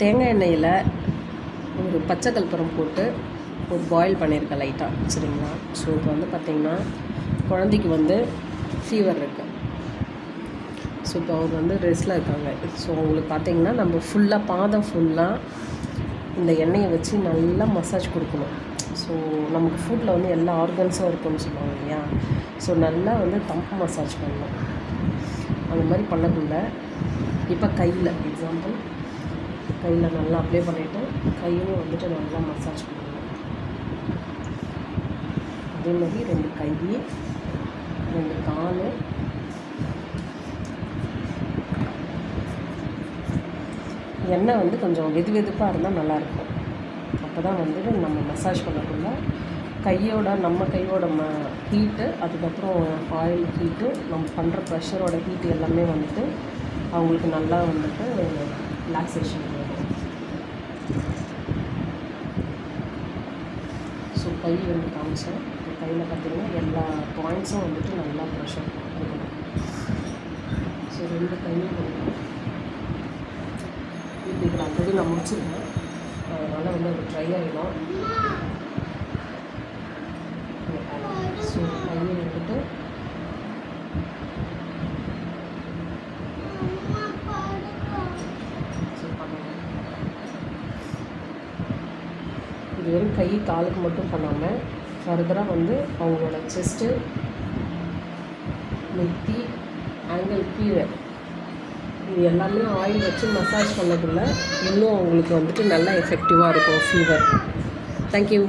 தேங்காய் எண்ணெயில் ஒரு பச்சை கற்பூரம் போட்டு ஒரு பாயில் பண்ணியிருக்கேன் லைட்டாக, சரிங்களா. ஸோ இப்போ வந்து பார்த்திங்கன்னா குழந்தைக்கு வந்து ஃபீவர் இருக்குது. ஸோ இப்போ அவர் வந்து ரெஸ்ட்டில் இருக்காங்க. ஸோ அவங்களுக்கு பார்த்திங்கன்னா நம்ம ஃபுல்லாக பாதம் ஃபுல்லாக இந்த எண்ணெயை வச்சு நல்லா மசாஜ் கொடுக்கணும். ஸோ நமக்கு ஃபுட்டில் வந்து எல்லா ஆர்கன்ஸும் இருக்குன்னு சொல்லுவாங்க இல்லையா. ஸோ நல்லா வந்து தம்பு மசாஜ் பண்ணணும். அந்த மாதிரி பண்ணக்குள்ள இப்போ கையில் எக்ஸாம்பிள் கையில் நல்லா அப்ளை பண்ணிவிட்டு கையும் வந்துட்டு நல்லா மசாஜ் பண்ணணும். அதே மாதிரி 2 கை 2 கால், எண்ணெய் வந்து கொஞ்சம் வெதுப்பாக இருந்தால் நல்லாயிருக்கும். அப்போ தான் வந்துட்டு நம்ம மசாஜ் பண்ணக்குள்ள நம்ம கையோட ஹீட்டு, அதுக்கப்புறம் ஆயில் ஹீட்டு, நம்ம பண்ணுற ப்ரெஷரோட ஹீட்டு எல்லாமே வந்துட்டு அவங்களுக்கு நல்லா வந்துட்டு ரிலாக்ஸேஷன் வரும். ஸோ கை வந்து காமிச்சேன். கையில் பார்த்திங்கன்னா எல்லா பாயிண்ட்ஸும் வந்துட்டு நல்லா ப்ரெஷர் இருக்கணும். ஸோ 2 கையும் கொடுக்கணும். இப்போ இதில் ஆல்ரெடி நான் முடிச்சிருக்கேன், அதனால் வந்து அது ட்ரை ஆகிடும். ஸோ கையை எடுத்துட்டு இது வெறும் கை காலுக்கு மட்டும் பண்ணாமல் ஃபர்தராக வந்து அவங்களோட செஸ்ட்டு, நெத்தி, ஆங்கிள் கீழே இது எல்லாமே ஆயில் வச்சு மசாஜ் பண்ணக்குள்ள இன்னும் அவங்களுக்கு வந்துட்டு நல்லா எஃபெக்டிவாக இருக்கும் ஃபீவர். தேங்க்யூ.